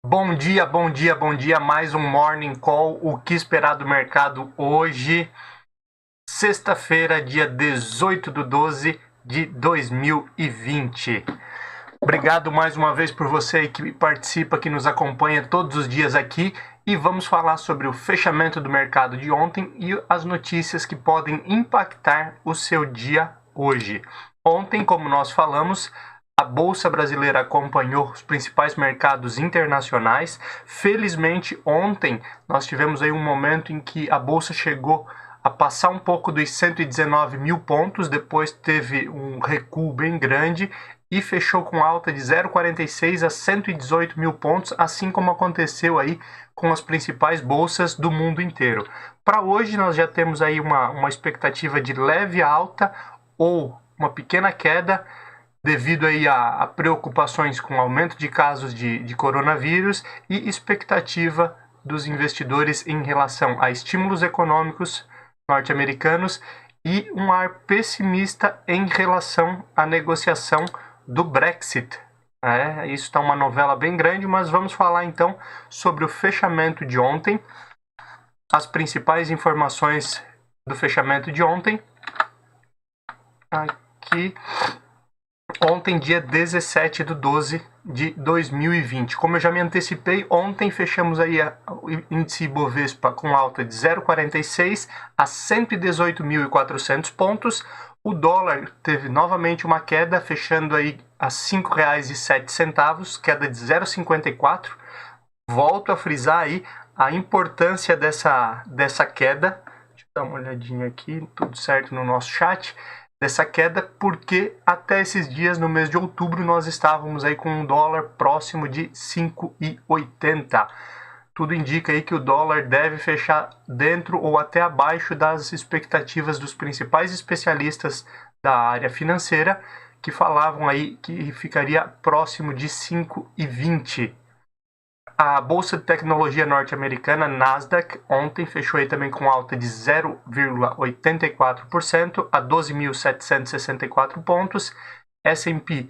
Bom dia, bom dia, bom dia. Mais um Morning Call. O que esperar do mercado hoje? Sexta-feira, dia 18/12/2020. Obrigado mais uma vez por você que participa, que nos acompanha todos os dias aqui. E vamos falar sobre o fechamento do mercado de ontem e as notícias que podem impactar o seu dia hoje. Ontem, como nós falamos, a Bolsa Brasileira acompanhou os principais mercados internacionais. Felizmente, ontem nós tivemos aí um momento em que a Bolsa chegou a passar um pouco dos 119 mil pontos, depois teve um recuo bem grande e fechou com alta de 0,46 a 118 mil pontos, assim como aconteceu aí com as principais bolsas do mundo inteiro. Para hoje nós já temos aí uma expectativa de leve alta ou uma pequena queda, devido aí a preocupações com aumento de casos de coronavírus e expectativa dos investidores em relação a estímulos econômicos norte-americanos e um ar pessimista em relação à negociação do Brexit. Isso está uma novela bem grande, mas vamos falar então sobre o fechamento de ontem, as principais informações do fechamento de ontem. Aqui. Ontem, dia 17/12/2020. Como eu já me antecipei, ontem fechamos aí o índice Ibovespa com alta de 0,46 a 118.400 pontos. O dólar teve novamente uma queda, fechando aí a R$ 5,07, queda de 0,54. Volto a frisar aí a importância dessa queda. Deixa eu dar uma olhadinha aqui, tudo certo no nosso chat. Dessa queda, porque até esses dias, no mês de outubro, nós estávamos aí com um dólar próximo de 5,80. Tudo indica aí que o dólar deve fechar dentro ou até abaixo das expectativas dos principais especialistas da área financeira, que falavam aí que ficaria próximo de 5,20. A Bolsa de Tecnologia norte-americana, Nasdaq, ontem fechou aí também com alta de 0,84% a 12.764 pontos. S&P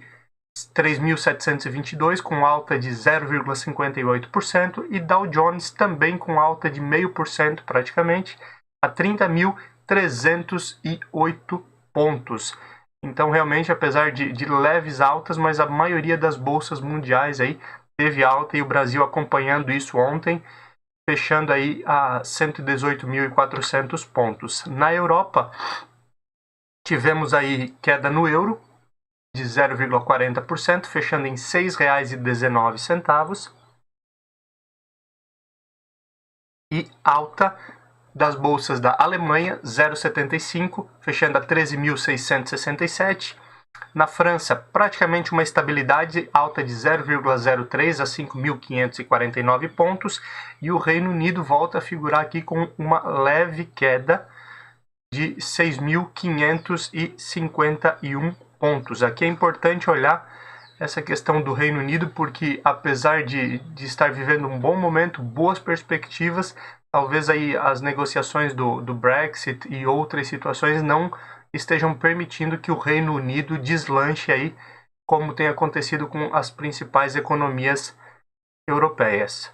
3.722 com alta de 0,58% e Dow Jones também com alta de 0,5% praticamente a 30.308 pontos. Então, realmente, apesar de leves altas, mas a maioria das bolsas mundiais aí teve alta e o Brasil acompanhando isso ontem, fechando aí a 118.400 pontos. Na Europa, tivemos aí queda no euro de 0,40%, fechando em R$ 6,19. E alta das bolsas da Alemanha, 0,75, fechando a 13.667. Na França, praticamente uma estabilidade, alta de 0,03 a 5.549 pontos. E o Reino Unido volta a figurar aqui com uma leve queda de 6.551 pontos. Aqui é importante olhar essa questão do Reino Unido, porque apesar de estar vivendo um bom momento, boas perspectivas, talvez aí as negociações do Brexit e outras situações não estejam permitindo que o Reino Unido deslanche aí, como tem acontecido com as principais economias europeias.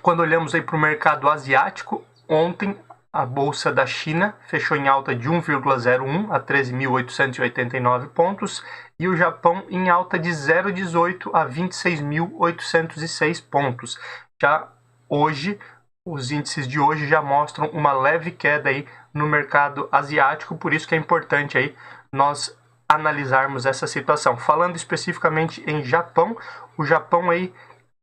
Quando olhamos aí para o mercado asiático, ontem a bolsa da China fechou em alta de 1,01 a 13.889 pontos e o Japão em alta de 0,18 a 26.806 pontos. Já hoje, os índices de hoje já mostram uma leve queda aí no mercado asiático, por isso que é importante aí nós analisarmos essa situação. Falando especificamente em Japão, o Japão aí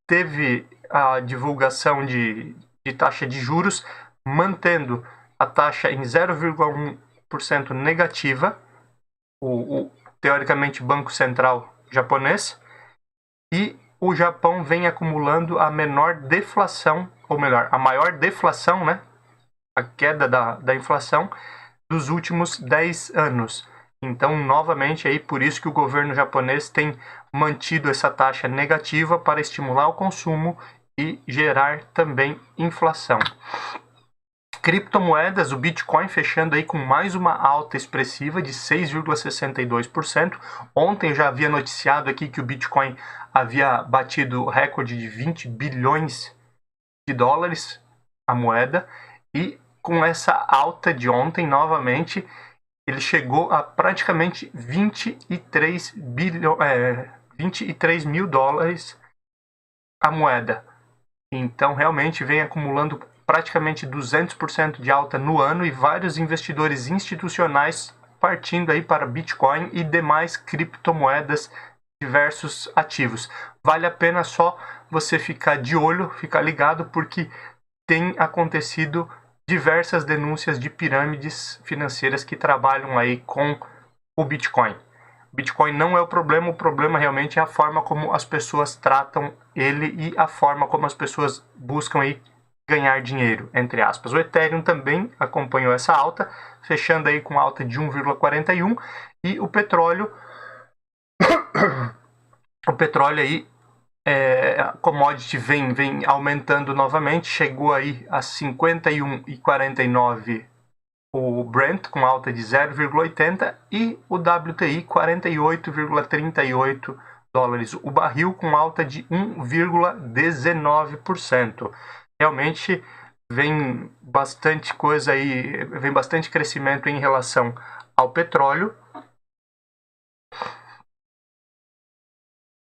teve a divulgação de taxa de juros, mantendo a taxa em 0,1% negativa, teoricamente Banco Central japonês, e o Japão vem acumulando a menor deflação, ou melhor, a maior deflação, né? A queda da inflação dos últimos 10 anos. Então, novamente, aí, por isso que o governo japonês tem mantido essa taxa negativa para estimular o consumo e gerar também inflação. Criptomoedas, o Bitcoin fechando aí com mais uma alta expressiva de 6,62%. Ontem já havia noticiado aqui que o Bitcoin havia batido o recorde de 20 bilhões de dólares a moeda, e com essa alta de ontem, novamente, ele chegou a praticamente 23 mil dólares a moeda. Então, realmente vem acumulando praticamente 200% de alta no ano, e vários investidores institucionais partindo aí para Bitcoin e demais criptomoedas, diversos ativos. Vale a pena só você ficar de olho, ficar ligado, porque tem acontecido diversas denúncias de pirâmides financeiras que trabalham aí com o Bitcoin. Bitcoin não é o problema realmente é a forma como as pessoas tratam ele e a forma como as pessoas buscam aí ganhar dinheiro, entre aspas. O Ethereum também acompanhou essa alta, fechando aí com alta de 1,41, e o petróleo aí, a commodity vem aumentando novamente, chegou aí a 51,49 o Brent com alta de 0,80 e o WTI 48,38 dólares o barril com alta de 1,19%. Realmente vem bastante coisa aí, vem bastante crescimento em relação ao petróleo.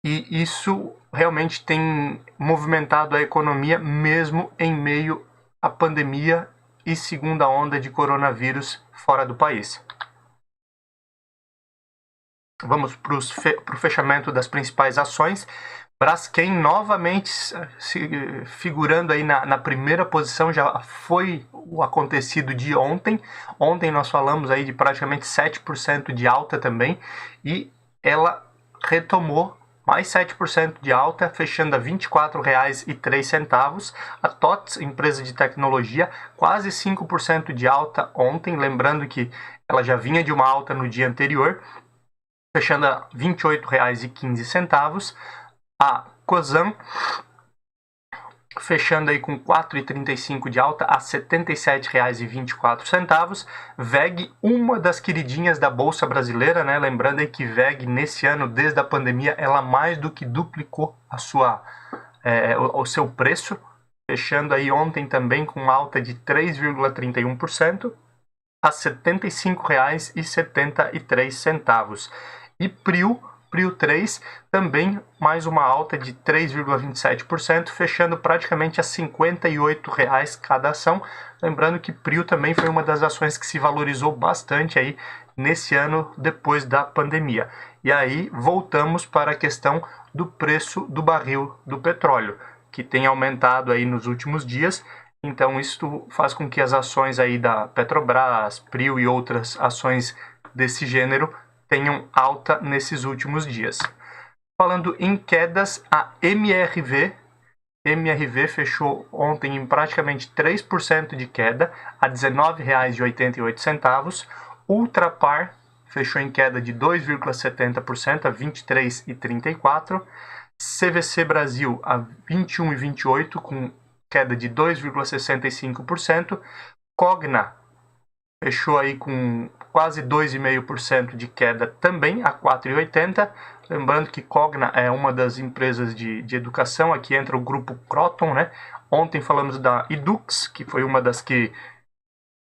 E isso realmente tem movimentado a economia mesmo em meio à pandemia e segunda onda de coronavírus fora do país. Vamos para o fechamento das principais ações. Braskem novamente figurando aí na primeira posição, já foi o acontecido de ontem. Ontem nós falamos aí de praticamente 7% de alta também, e ela retomou mais 7% de alta, fechando a R$ 24,03. A TOTS, empresa de tecnologia, quase 5% de alta ontem, lembrando que ela já vinha de uma alta no dia anterior, fechando a R$ 28,15. A Cosan fechando aí com 4,35 de alta a R$ 77,24. VEG, uma das queridinhas da Bolsa Brasileira, né? Lembrando aí que VEG, nesse ano, desde a pandemia, ela mais do que duplicou o seu preço, fechando aí ontem também com alta de 3,31% a R$ 75,73. E Prio 3, também mais uma alta de 3,27%, fechando praticamente a R$ 58 cada ação. Lembrando que Prio também foi uma das ações que se valorizou bastante aí nesse ano depois da pandemia. E aí voltamos para a questão do preço do barril do petróleo, que tem aumentado aí nos últimos dias. Então isso faz com que as ações aí da Petrobras, Prio e outras ações desse gênero tenham alta nesses últimos dias. Falando em quedas, a MRV fechou ontem em praticamente 3% de queda, a R$ 19,88. Ultrapar fechou em queda de 2,70% a R$ 23,34. CVC Brasil a R$ 21,28 com queda de 2,65%. Cogna fechou aí com quase 2,5% de queda também, a R$ 4,80. Lembrando que Cogna é uma das empresas de educação, aqui entra o grupo Croton, né? Ontem falamos da Edux, que foi uma das que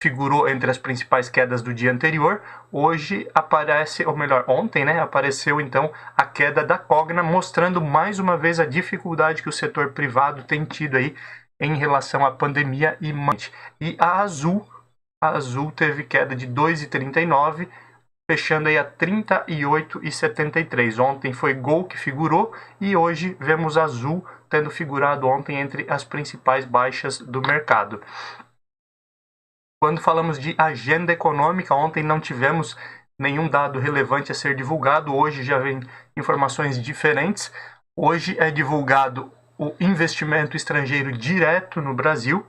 figurou entre as principais quedas do dia anterior. Hoje aparece, ou melhor, ontem, né, apareceu então a queda da Cogna, mostrando mais uma vez a dificuldade que o setor privado tem tido aí em relação à pandemia e a Azul teve queda de 2,39, fechando aí a 38,73. Ontem foi Gol que figurou e hoje vemos Azul tendo figurado ontem entre as principais baixas do mercado. Quando falamos de agenda econômica, ontem não tivemos nenhum dado relevante a ser divulgado, hoje já vem informações diferentes. Hoje é divulgado o investimento estrangeiro direto no Brasil,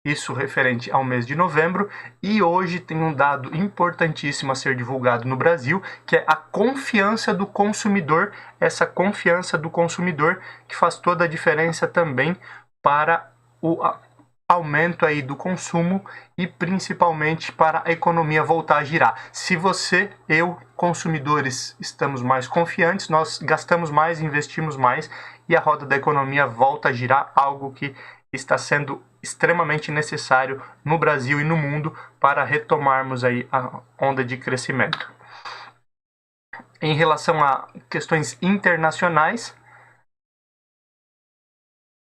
isso referente ao mês de novembro, e hoje tem um dado importantíssimo a ser divulgado no Brasil, que é a confiança do consumidor, essa confiança do consumidor que faz toda a diferença também para aumento aí do consumo e principalmente para a economia voltar a girar. Se você, eu, consumidores, estamos mais confiantes, nós gastamos mais, investimos mais e a roda da economia volta a girar, algo que está sendo extremamente necessário no Brasil e no mundo para retomarmos aí a onda de crescimento. Em relação a questões internacionais,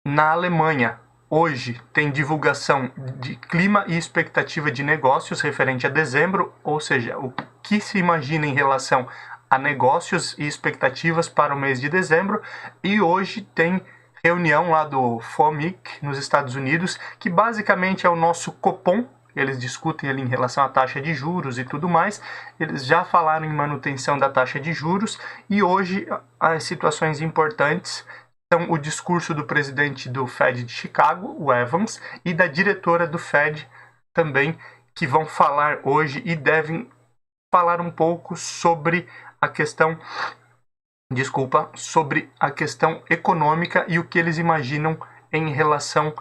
na Alemanha, hoje tem divulgação de clima e expectativa de negócios referente a dezembro, ou seja, o que se imagina em relação a negócios e expectativas para o mês de dezembro, e hoje tem reunião lá do FOMC nos Estados Unidos, que basicamente é o nosso Copom. Eles discutem ali em relação à taxa de juros e tudo mais. Eles já falaram em manutenção da taxa de juros e hoje as situações importantes são o discurso do presidente do Fed de Chicago, o Evans, e da diretora do Fed também, que vão falar hoje e devem falar um pouco sobre a questão, sobre a questão econômica e o que eles imaginam em relação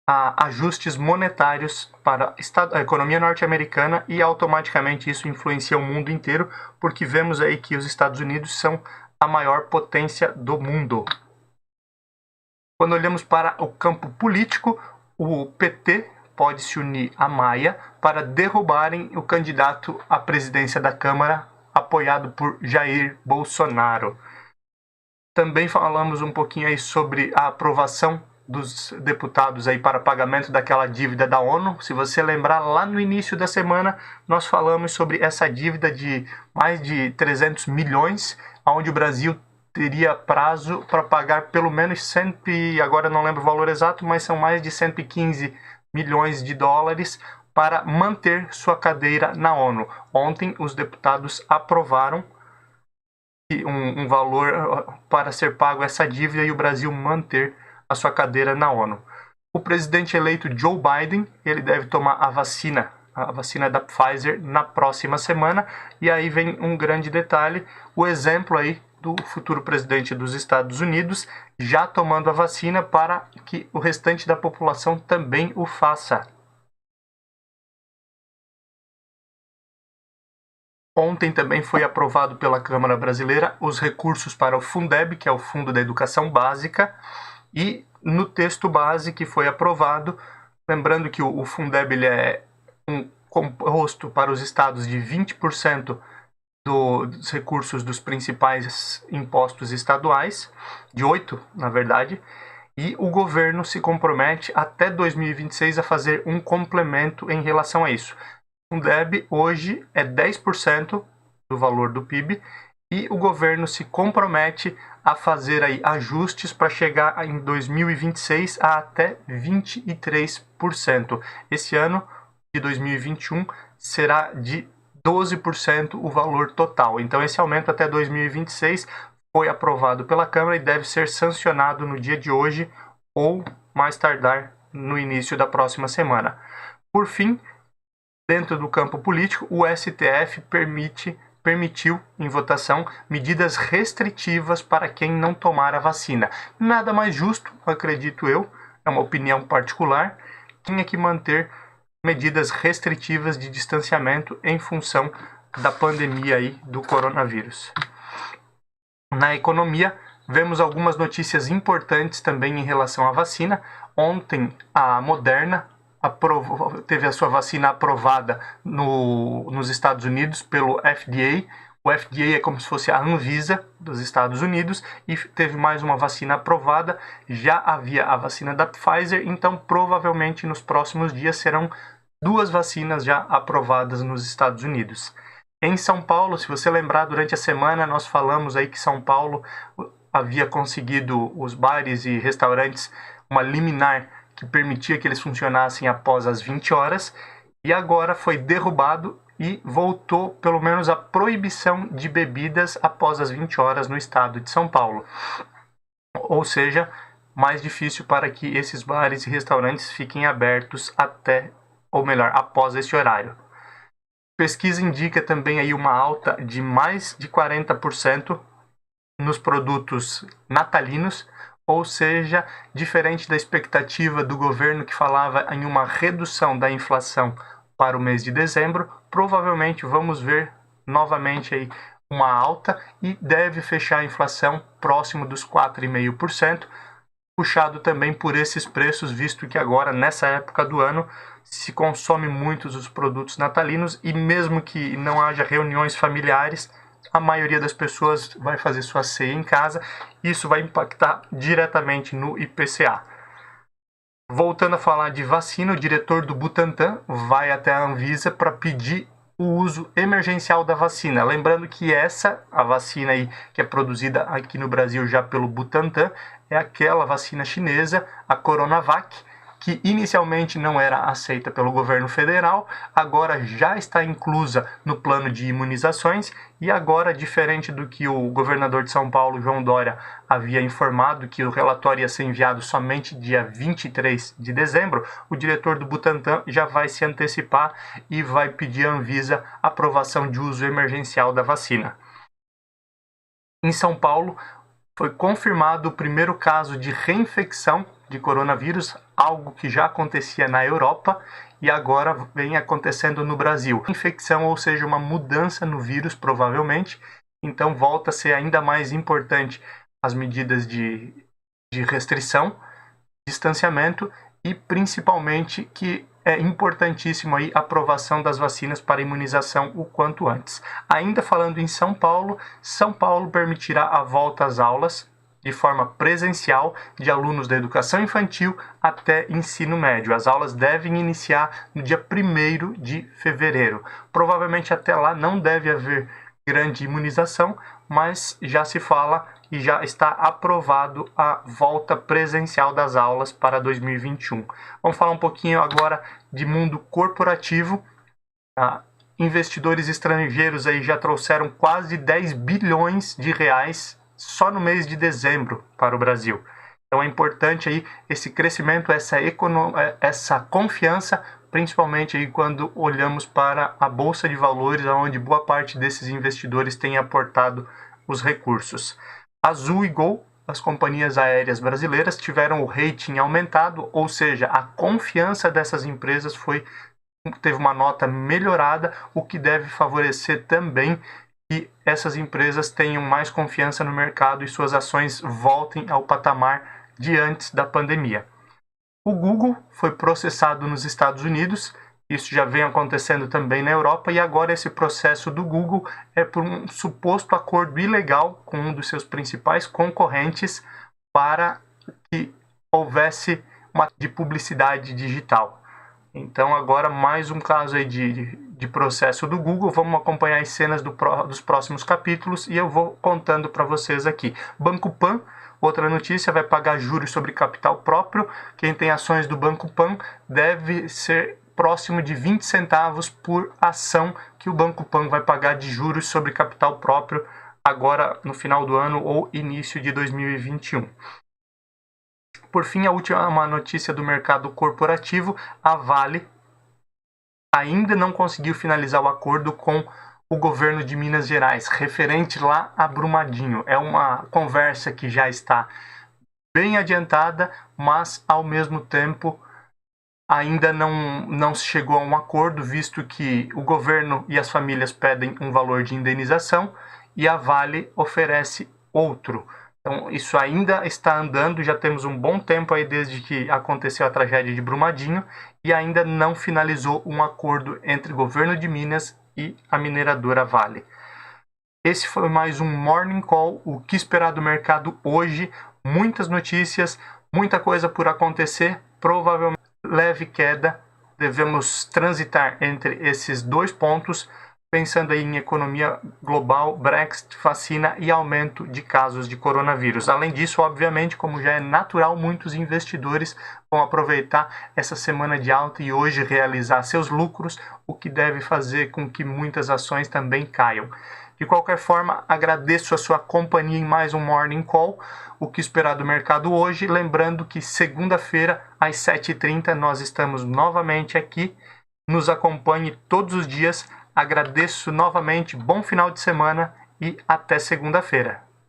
a ajustes monetários para a economia norte-americana, e automaticamente isso influencia o mundo inteiro, porque vemos aí que os Estados Unidos são a maior potência do mundo. Quando olhamos para o campo político, o PT pode se unir à Maia para derrubarem o candidato à presidência da Câmara, apoiado por Jair Bolsonaro. Também falamos um pouquinho aí sobre a aprovação dos deputados aí para pagamento daquela dívida da ONU. Se você lembrar, lá no início da semana, nós falamos sobre essa dívida de mais de 300 milhões, onde o Brasil teria prazo para pagar pelo menos agora não lembro o valor exato, mas são mais de 115 milhões de dólares para manter sua cadeira na ONU. Ontem, os deputados aprovaram um valor para ser pago essa dívida e o Brasil manter a sua cadeira na ONU. O presidente eleito Joe Biden, ele deve tomar a vacina da Pfizer na próxima semana, e aí vem um grande detalhe, o exemplo aí do futuro presidente dos Estados Unidos já tomando a vacina para que o restante da população também o faça. Ontem também foi aprovado pela Câmara Brasileira os recursos para o Fundeb, que é o Fundo da Educação Básica, e no texto base que foi aprovado, lembrando que o Fundeb ele é composto para os estados de 20% dos recursos dos principais impostos estaduais, de 8%, na verdade, e o governo se compromete até 2026 a fazer um complemento em relação a isso. O Fundeb hoje é 10% do valor do PIB e o governo se compromete a fazer aí ajustes para chegar em 2026 a até 23%. Esse ano de 2021 será de 12% o valor total. Então esse aumento até 2026 foi aprovado pela Câmara e deve ser sancionado no dia de hoje ou mais tardar no início da próxima semana. Por fim, dentro do campo político, o STF permitiu em votação medidas restritivas para quem não tomar a vacina. Nada mais justo, acredito eu, é uma opinião particular, tinha que manter medidas restritivas de distanciamento em função da pandemia aí do coronavírus. Na economia, vemos algumas notícias importantes também em relação à vacina. Ontem, a Moderna teve a sua vacina aprovada nos Estados Unidos pelo FDA. O FDA é como se fosse a Anvisa dos Estados Unidos e teve mais uma vacina aprovada. Já havia a vacina da Pfizer, então provavelmente nos próximos dias serão 2 vacinas já aprovadas nos Estados Unidos. Em São Paulo, se você lembrar, durante a semana nós falamos aí que São Paulo havia conseguido os bares e restaurantes uma liminar que permitia que eles funcionassem após as 20 horas, e agora foi derrubado e voltou pelo menos a proibição de bebidas após as 20 horas no estado de São Paulo. Ou seja, mais difícil para que esses bares e restaurantes fiquem abertos após esse horário. Pesquisa indica também aí uma alta de mais de 40% nos produtos natalinos, ou seja, diferente da expectativa do governo que falava em uma redução da inflação para o mês de dezembro, provavelmente vamos ver novamente aí uma alta e deve fechar a inflação próximo dos 4,5%, puxado também por esses preços, visto que agora, nessa época do ano, se consome muitos os produtos natalinos e mesmo que não haja reuniões familiares, a maioria das pessoas vai fazer sua ceia em casa e isso vai impactar diretamente no IPCA. Voltando a falar de vacina, o diretor do Butantan vai até a Anvisa para pedir o uso emergencial da vacina. Lembrando que a vacina aí que é produzida aqui no Brasil já pelo Butantan, é aquela vacina chinesa, a Coronavac, que inicialmente não era aceita pelo governo federal, agora já está inclusa no plano de imunizações e agora, diferente do que o governador de São Paulo, João Dória, havia informado que o relatório ia ser enviado somente dia 23 de dezembro, o diretor do Butantan já vai se antecipar e vai pedir à Anvisa aprovação de uso emergencial da vacina. Em São Paulo, foi confirmado o primeiro caso de reinfecção de coronavírus, algo que já acontecia na Europa e agora vem acontecendo no Brasil. Infecção, ou seja, uma mudança no vírus, provavelmente, então volta a ser ainda mais importante as medidas de restrição, distanciamento e principalmente que é importantíssimo aí a aprovação das vacinas para imunização o quanto antes. Ainda falando em São Paulo permitirá a volta às aulas de forma presencial de alunos da educação infantil até ensino médio. As aulas devem iniciar no dia 1º de fevereiro. Provavelmente até lá não deve haver grande imunização, mas já se fala e já está aprovado a volta presencial das aulas para 2021. Vamos falar um pouquinho agora de mundo corporativo. Investidores estrangeiros aí já trouxeram quase 10 bilhões de reais só no mês de dezembro para o Brasil. Então é importante aí esse crescimento, essa confiança, principalmente aí quando olhamos para a Bolsa de Valores, onde boa parte desses investidores tem aportado os recursos. Azul e Gol, as companhias aéreas brasileiras, tiveram o rating aumentado, ou seja, a confiança dessas empresas teve uma nota melhorada, o que deve favorecer também que essas empresas tenham mais confiança no mercado e suas ações voltem ao patamar de antes da pandemia. O Google foi processado nos Estados Unidos, isso já vem acontecendo também na Europa, e agora esse processo do Google é por um suposto acordo ilegal com um dos seus principais concorrentes para que houvesse uma de publicidade digital. Então agora mais um caso aí de processo do Google. Vamos acompanhar as cenas dos próximos capítulos e eu vou contando para vocês aqui. Banco Pan, outra notícia, vai pagar juros sobre capital próprio. Quem tem ações do Banco Pan deve ser próximo de 20 centavos por ação que o Banco Pan vai pagar de juros sobre capital próprio agora no final do ano ou início de 2021. Por fim, a última notícia do mercado corporativo, a Vale ainda não conseguiu finalizar o acordo com o governo de Minas Gerais, referente lá a Brumadinho. É uma conversa que já está bem adiantada, mas ao mesmo tempo ainda não se chegou a um acordo, visto que o governo e as famílias pedem um valor de indenização e a Vale oferece outro. Então, isso ainda está andando, já temos um bom tempo aí desde que aconteceu a tragédia de Brumadinho e ainda não finalizou um acordo entre o governo de Minas e a mineradora Vale. Esse foi mais um Morning Call, o que esperar do mercado hoje, muitas notícias, muita coisa por acontecer, provavelmente leve queda, devemos transitar entre esses dois pontos, pensando aí em economia global, Brexit, vacina e aumento de casos de coronavírus. Além disso, obviamente, como já é natural, muitos investidores vão aproveitar essa semana de alta e hoje realizar seus lucros, o que deve fazer com que muitas ações também caiam. De qualquer forma, agradeço a sua companhia em mais um Morning Call, o que esperar do mercado hoje. Lembrando que segunda-feira, às 7h30, nós estamos novamente aqui. Nos acompanhe todos os dias. Agradeço novamente, bom final de semana e até segunda-feira.